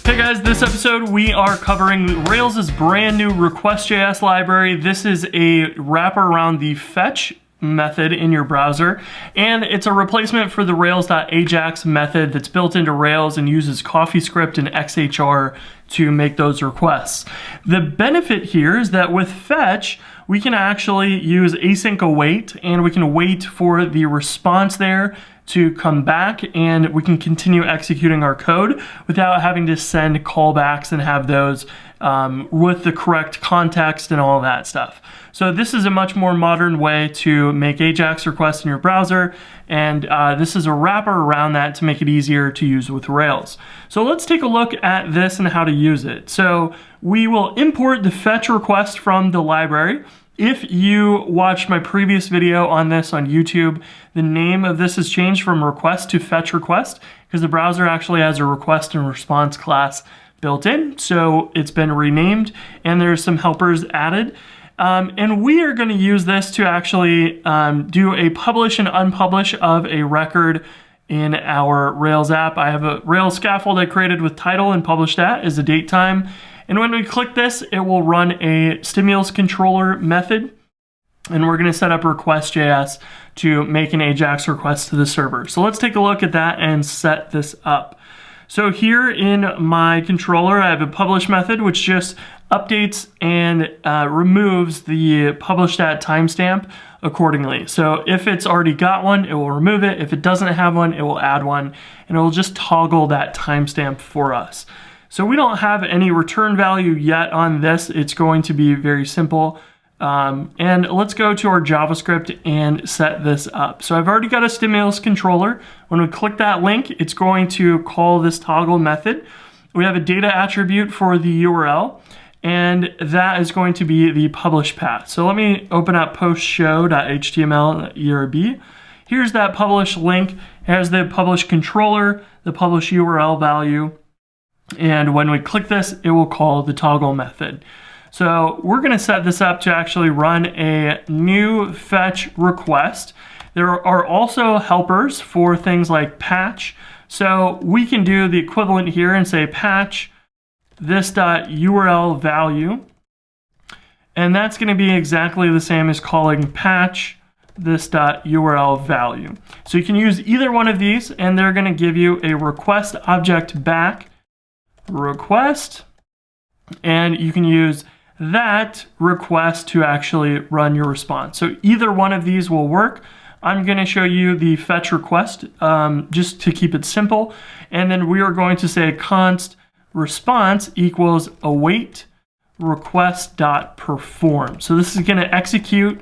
Hey guys, this episode we are covering Rails' brand new Request.js library. This is a wrapper around the fetch method in your browser, and it's a replacement for the Rails.ajax method that's built into Rails and uses CoffeeScript and XHR to make those requests. The benefit here is that with fetch, we can actually use async await, and we can wait for the response there to come back, and we can continue executing our code without having to send callbacks and have those with the correct context and all that stuff. So this is a much more modern way to make AJAX requests in your browser, and this is a wrapper around that to make it easier to use with Rails. So let's take a look at this and how to use it. So we will import the fetch request from the library. If you watched my previous video on this on YouTube, the name of this has changed from request to fetch request because the browser actually has a request and response class built in. So it's been renamed and there's some helpers added. And we are going to use this to actually do a publish and unpublish of a record in our Rails app. I have a Rails scaffold I created with title and published at as a date time. And when we click this, it will run a stimulus controller method. And we're going to set up Request.js to make an AJAX request to the server. So let's take a look at that and set this up. So here in my controller, I have a publish method, which just updates and removes the published at timestamp accordingly. So if it's already got one, it will remove it. If it doesn't have one, it will add one, and it will just toggle that timestamp for us. So we don't have any return value yet on this. It's going to be very simple. And let's go to our JavaScript and set this up. So I've already got a stimulus controller. When we click that link, it's going to call this toggle method. We have a data attribute for the URL, and that is going to be the publish path. So let me open up postshow.html.erb. Here's that publish link. It has the publish controller, the publish URL value, and when we click this, it will call the toggle method. So we're going to set this up to actually run a new fetch request. There are also helpers for things like patch. So we can do the equivalent here and say patch this.url value. And that's going to be exactly the same as calling patch this.url value. So you can use either one of these, and they're going to give you a request object back request, and you can use that request to actually run your response. So either one of these will work. I'm going to show you the fetch request just to keep it simple, and then we are going to say const response equals await request.perform. So this is going to execute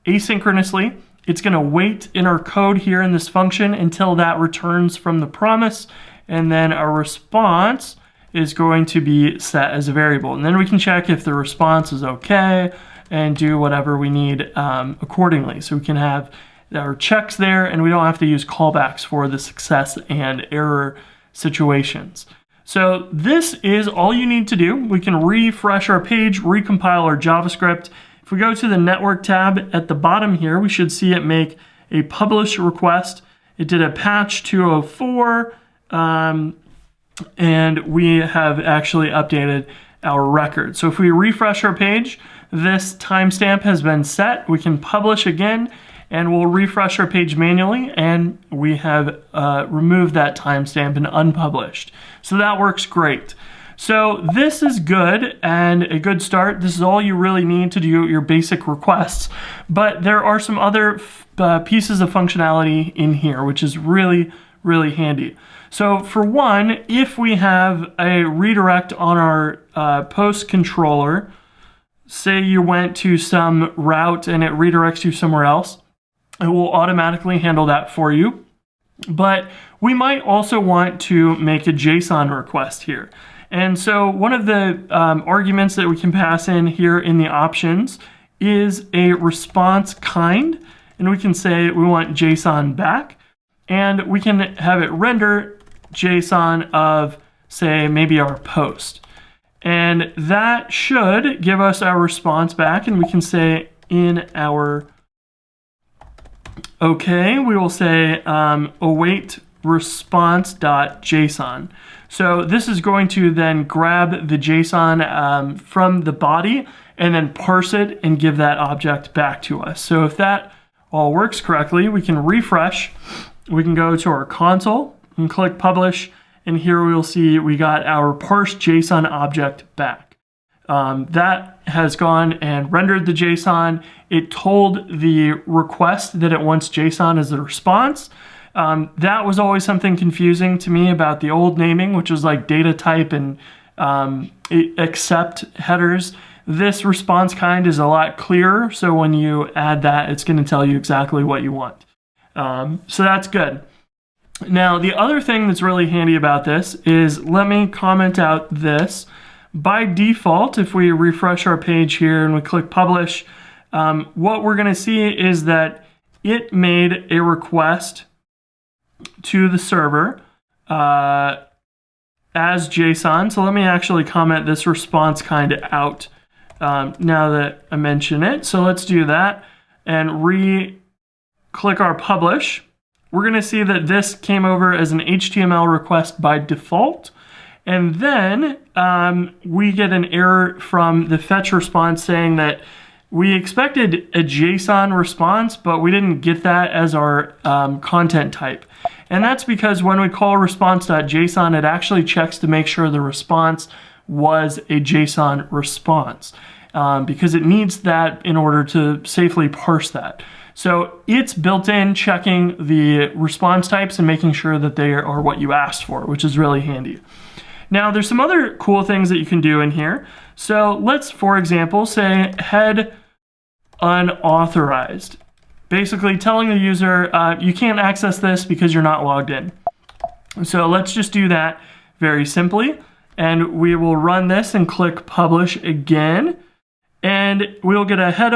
asynchronously. It's going to wait in our code here in this function until that returns from the promise, and then our response is going to be set as a variable. And then we can check if the response is okay and do whatever we need accordingly. So we can have our checks there, and we don't have to use callbacks for the success and error situations. So this is all you need to do. We can refresh our page, recompile our JavaScript. If we go to the network tab at the bottom here, we should see it make a publish request. It did a patch 204, and we have actually updated our record. So if we refresh our page, this timestamp has been set. We can publish again, and we'll refresh our page manually, and we have removed that timestamp and unpublished. So that works great. So this is good and a good start. This is all you really need to do your basic requests, but there are some other pieces of functionality in here, which is really, really handy. So for one, if we have a redirect on our post controller, say you went to some route and it redirects you somewhere else, it will automatically handle that for you. But we might also want to make a JSON request here. And so one of the arguments that we can pass in here in the options is a response kind. And we can say we want JSON back. And we can have it render JSON of, say, maybe our post. And that should give us our response back, and we can say in our OK, we will say await response.json. So this is going to then grab the JSON from the body and then parse it and give that object back to us. So if that all works correctly, we can refresh. We can go to our console and click publish, and here we will see we got our parsed JSON object back. That has gone and rendered the JSON. It told the request that it wants JSON as a response. That was always something confusing to me about the old naming, which was like data type and accept headers. This response kind is a lot clearer, so when you add that, it's going to tell you exactly what you want. So that's good. Now, the other thing that's really handy about this is, let me comment out this. By default, if we refresh our page here and we click publish, what we're going to see is that it made a request to the server as JSON. So let me actually comment this response kind out now that I mention it. So let's do that and click our publish. We're going to see that this came over as an HTML request by default. And then we get an error from the fetch response saying that we expected a JSON response, but we didn't get that as our content type. And that's because when we call response.json, it actually checks to make sure the response was a JSON response because it needs that in order to safely parse that. So it's built in checking the response types and making sure that they are what you asked for, which is really handy. Now, there's some other cool things that you can do in here. So let's, for example, say head unauthorized. Basically telling the user, you can't access this because you're not logged in. So let's just do that very simply. And we will run this and click publish again. And we'll get a head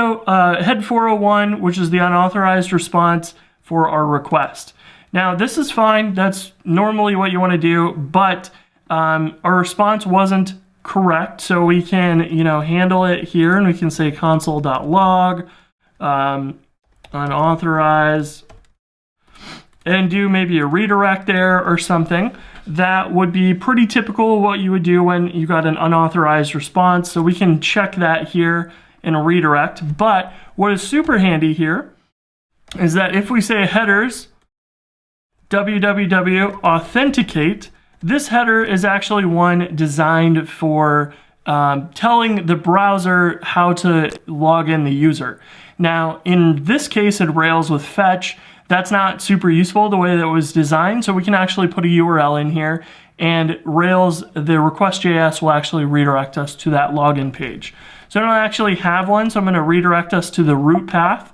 401, which is the unauthorized response for our request. Now, this is fine. That's normally what you want to do, but our response wasn't correct. So we can, handle it here, and we can say console.log unauthorized and do maybe a redirect there or something. That would be pretty typical of what you would do when you got an unauthorized response. So we can check that here and redirect. But what is super handy here is that if we say headers www authenticate, this header is actually one designed for telling the browser how to log in the user. Now, in this case, in Rails with fetch, that's not super useful the way that it was designed, so we can actually put a URL in here, and Rails, the Request.js will actually redirect us to that login page. So I don't actually have one, so I'm going to redirect us to the root path,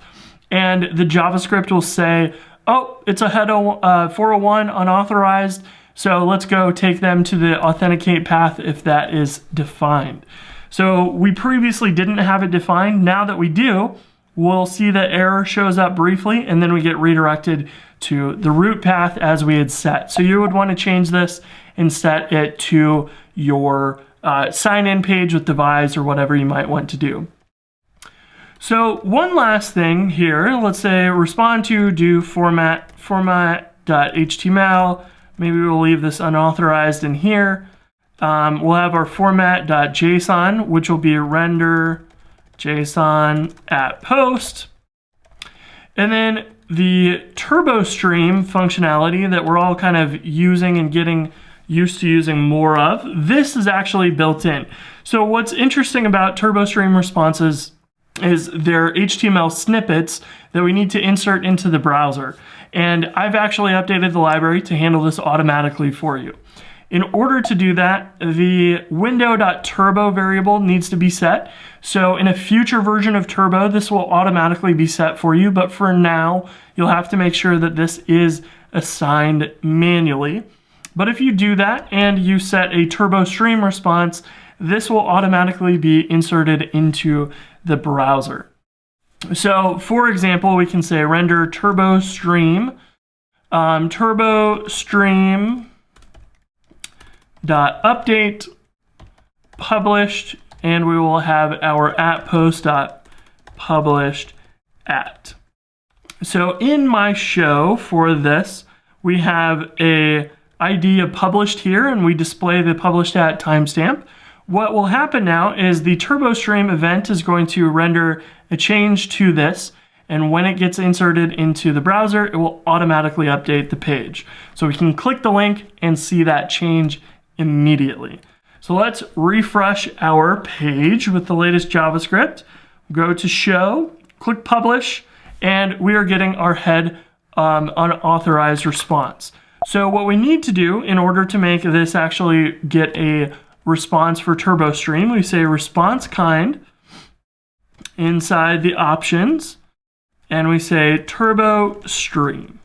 and the JavaScript will say, oh, it's a head 401 unauthorized, so let's go take them to the authenticate path if that is defined. So we previously didn't have it defined. Now that we do, we'll see that error shows up briefly, and then we get redirected to the root path as we had set. So you would want to change this and set it to your sign-in page with devise or whatever you might want to do. So one last thing here, let's say respond to do format.html. Maybe we'll leave this unauthorized in here. We'll have our format.json, which will be render JSON at post. And then the turbo stream functionality that we're all kind of using and getting used to using more of, this is actually built in. So what's interesting about turbo stream responses is they're HTML snippets that we need to insert into the browser. And I've actually updated the library to handle this automatically for you. In order to do that, the window.turbo variable needs to be set. So in a future version of Turbo, this will automatically be set for you. But for now, you'll have to make sure that this is assigned manually. But if you do that and you set a turbo stream response, this will automatically be inserted into the browser. So for example, we can say render turbo stream, update published, and we will have our at post.published at. So in my show for this, we have a ID of published here, and we display the published at timestamp. What will happen now is the TurboStream event is going to render a change to this, and when it gets inserted into the browser, it will automatically update the page. So we can click the link and see that change immediately. So let's refresh our page with the latest JavaScript. Go to show, click publish, and we are getting our head unauthorized response. So what we need to do in order to make this actually get a response for TurboStream, we say response kind inside the options, and we say TurboStream.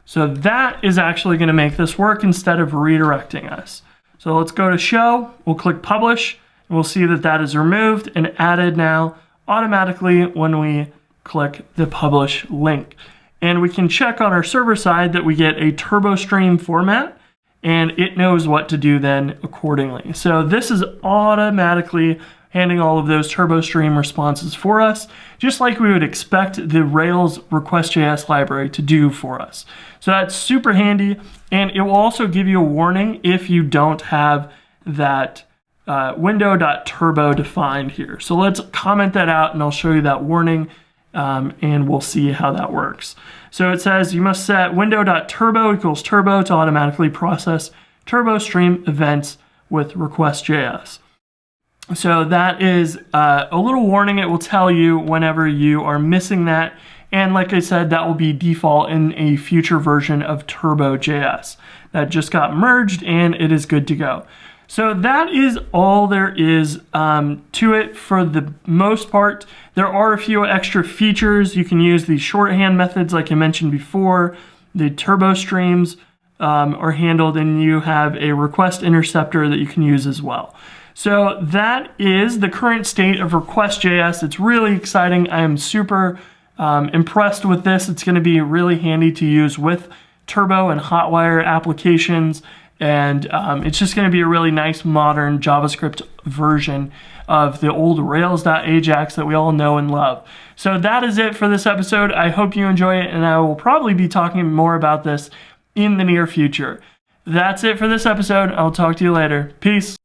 So that is actually going to make this work instead of redirecting us. So let's go to show, we'll click publish, and we'll see that that is removed and added now automatically when we click the publish link. And we can check on our server side that we get a TurboStream format, and it knows what to do then accordingly. So this is automatically handing all of those TurboStream responses for us, just like we would expect the Rails Request.js library to do for us. So that's super handy, and it will also give you a warning if you don't have that window.turbo defined here. So let's comment that out, and I'll show you that warning, and we'll see how that works. So it says you must set window.turbo equals turbo to automatically process TurboStream events with Request.js. So that is a little warning. It will tell you whenever you are missing that. And like I said, that will be default in a future version of Turbo.js. That just got merged and it is good to go. So that is all there is to it for the most part. There are a few extra features. You can use the shorthand methods like I mentioned before. The turbo streams are handled, and you have a request interceptor that you can use as well. So that is the current state of Request.js. It's really exciting. I am super impressed with this. It's going to be really handy to use with Turbo and Hotwire applications. And it's just going to be a really nice modern JavaScript version of the old Rails.ajax that we all know and love. So that is it for this episode. I hope you enjoy it, and I will probably be talking more about this in the near future. That's it for this episode. I'll talk to you later. Peace.